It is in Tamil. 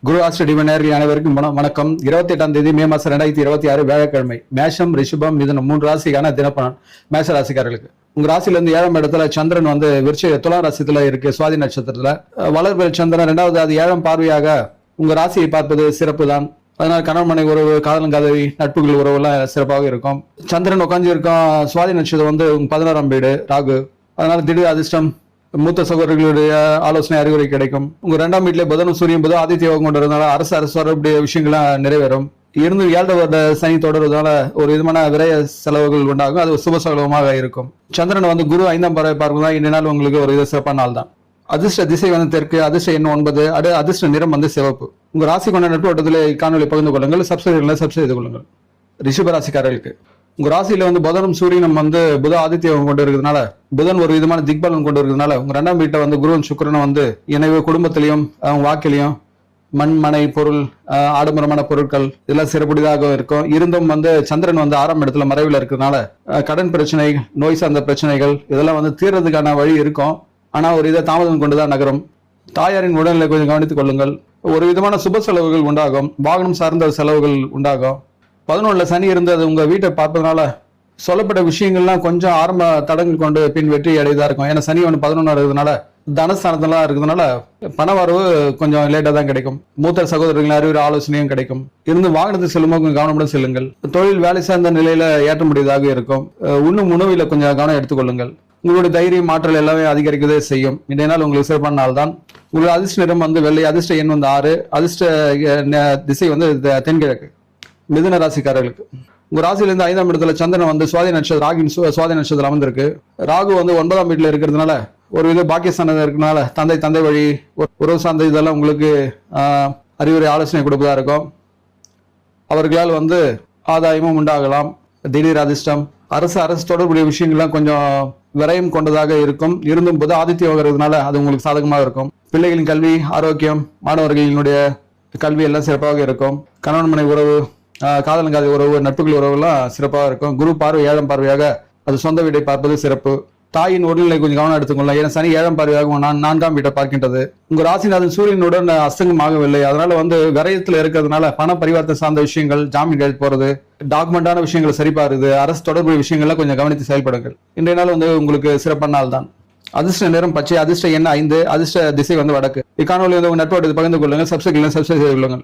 குரு ஆஸ்ட்ரேலிய நேயர்கள் அனைவருக்கும் வணக்கம். 28ஆம் தேதி மே மாசம் 2026 வியாழக்கிழமை. மேஷம், ரிஷபம், மிதுனம் 3 ராசிக்கான தினப்பலன். மேஷ ராசிக்காரர்களுக்கு உங்க ராசியில இருந்து 7ஆம் இடத்துல சந்திரன் வந்து துலா ராசித்துல இருக்கு. சுவாதி நட்சத்திரத்துல வளர்பிறை சந்திரன் 2வது அது 7ஆம் பார்வையாக உங்க ராசியை பார்ப்பது சிறப்பு தான். அதனால கணவன் மனைவி உறவு, காதலன் காதலி, நட்புகள் உறவு எல்லாம் சிறப்பாக இருக்கும். சந்திரன் உட்காந்து இருக்கும் சுவாதி நட்சத்திரம் வந்து 11ஆம் வீடு ராகு. அதனால திடீர் அதிர்ஷ்டம், மூத்த சகோதரர்களுடைய ஆலோசனை அறிவுரை கிடைக்கும். உங்க 2ஆம் வீட்டிலே புதனும் சூரியன் புதன் ஆதித்ய யோகம் கொண்டதுனால அரசு வரக்கூடிய விஷயங்கள்லாம் நிறைவேறும். இருந்து 7 வருட சனி தொடர்றதுனால ஒரு விதமான விரைய செலவுகள் உண்டாகும். அது சுப செலவமாக இருக்கும். சந்திரன் வந்து குரு 5ஆம் பார்வை பார்க்கணும். இன்றைய நாள் உங்களுக்கு ஒரு சிறப்பான நாள் தான். அதிர்ஷ்ட திசை வந்து தெற்கு, அதிர்ஷ்ட எண் 9, அதிர்ஷ்ட நிறம் வந்து சிவப்பு. உங்க ராசி கொண்ட நட்பு வட்டத்தில் காணொலி பகிர்ந்து கொள்ளுங்கள். சப்ஸ்கிரைப் செய்து கொள்ளுங்கள். ரிஷப ராசிக்காரர்களுக்கு உங்க ராசியில வந்து புதனும் சூரியனும் வந்து புத ஆதித்யம் கொண்டு இருக்கிறதுனால, புதன் ஒரு விதமான திக்பலன் கொண்டு இருக்கிறதுனால உங்க 2ஆம் வீட்டை வந்து குருவன் சுக்கிரனும் வந்து எனவே குடும்பத்திலையும் வாக்கிலையும் மண், மனை, பொருள், ஆடம்பரமான பொருட்கள் இதெல்லாம் சிறப்புடையதாக இருக்கும். இருந்தும் வந்து சந்திரன் வந்து 6ஆம் இடத்துல மறைவில் இருக்கிறதுனால கடன் பிரச்சனை, நோய் சார்ந்த பிரச்சனைகள் இதெல்லாம் வந்து தீர்றதுக்கான வழி இருக்கும். ஆனா ஒரு இதை தாமதம் கொண்டுதான் நகரும். தாயாரின் உடல்நிலை கொஞ்சம் கவனித்துக் கொள்ளுங்கள். ஒரு விதமான சுப செலவுகள் உண்டாகும். வாகனம் சார்ந்த செலவுகள் உண்டாகும். 11ல சனி இருந்து அது உங்க வீட்டை பார்ப்பதனால சொல்லப்பட்ட விஷயங்கள்லாம் கொஞ்சம் ஆரம்ப தடங்கள் கொண்டு பின் வெற்றி அடையதா இருக்கும். ஏன்னா சனி ஒன்று 11 இருக்கிறதுனால தனஸ்தானத்தெல்லாம் இருக்கிறதுனால பண வரவு கொஞ்சம் லேட்டா தான் கிடைக்கும். மூத்த சகோதரர்கள் அறிவுரை ஆலோசனையும் கிடைக்கும். இருந்து வாகனத்தை செல்லும்போது கொஞ்சம் கவனமுடன் செல்லுங்கள். தொழில் வேலை சார்ந்த நிலையில ஏற்ற முடியதாக இருக்கும். உண்ணும் உணவுல கொஞ்சம் கவனம் எடுத்துக்கொள்ளுங்கள். உங்களுடைய தைரியம், மாற்றல் எல்லாமே அதிகரிக்கதே செய்யும். இன்றைய நாள் உங்களுக்கு சிறப்பான நாள் தான். உங்களுக்கு அதிர்ஷ்ட நிறம் வந்து வெள்ளை, அதிர்ஷ்ட எண் வந்து 6, அதிர்ஷ்ட திசை வந்து தென்கிழக்கு. மிதுன ராசிக்காரர்களுக்கு உங்க ராசியிலிருந்து 5ஆம் இடத்துல சந்திரன் வந்து சுவாதி நட்சத்திரம், ராகின் சுவாதி நட்சத்திரம் அமர்ந்திருக்கு. ராகு வந்து 9ஆம் வீட்டுல இருக்கிறதுனால ஒரு வித பாக்கியஸ்தானம் இருக்கிறதுனால தந்தை வழி உறவு சார்ந்த இதெல்லாம் உங்களுக்கு அறிவுரை ஆலோசனை கொடுப்பதா இருக்கும். அவர்களால் வந்து ஆதாயமும் உண்டாகலாம். திடீர் அதிர்ஷ்டம், அரசு தொடர்புடைய விஷயங்கள்லாம் கொஞ்சம் விரயம் கொண்டதாக இருக்கும். இருந்தும் போது ஆதித்யம் வருகிறதுனால அது உங்களுக்கு சாதகமாக இருக்கும். பிள்ளைகளின் கல்வி, ஆரோக்கியம், மாணவர்களினுடைய கல்வி எல்லாம் சிறப்பாக இருக்கும். கணவன் மனை உறவு, காதலன் காதலி உறவு, நட்புகள் உறவு எல்லாம் சிறப்பாக இருக்கும். குரு பார்வை 7ஆம் பார்வையாக அது சொந்த வீட்டை பார்ப்பது சிறப்பு. தாயின் உடல்நிலை கொஞ்சம் கவனம் எடுத்துக்கொள்ளலாம். ஏன்னா சனி 7ஆம் பார்வையாக 4ஆம் வீட்டை பார்க்கின்றது. உங்க ராசிநாதன் சூரியனுடன் அஸ்தங்கமாகவில்லை. அதனால வந்து விரயத்துல இருக்கிறதுனால பண பரிவர்த்தனை சார்ந்த விஷயங்கள், ஜாமீன் எழுதி போறது, டாக்குமெண்டான விஷயங்களை சரிபாருது, அரசு தொடர்புடைய விஷயங்கள்ல கொஞ்சம் கவனித்து செயல்படுங்கள். இன்றைய நாள் வந்து உங்களுக்கு சிறப்பான நாள் தான். அதிர்ஷ்ட நிறம் பச்சை, அதிர்ஷ்ட எண் 5, அதிர்ஷ்ட திசை வந்து வடக்கு. இக்காணொலி வந்து உங்க நட்போடு பகிர்ந்து கொள்ளுங்கள். சப்ஸ்கிரைப் செய்து கொள்ளுங்கள்.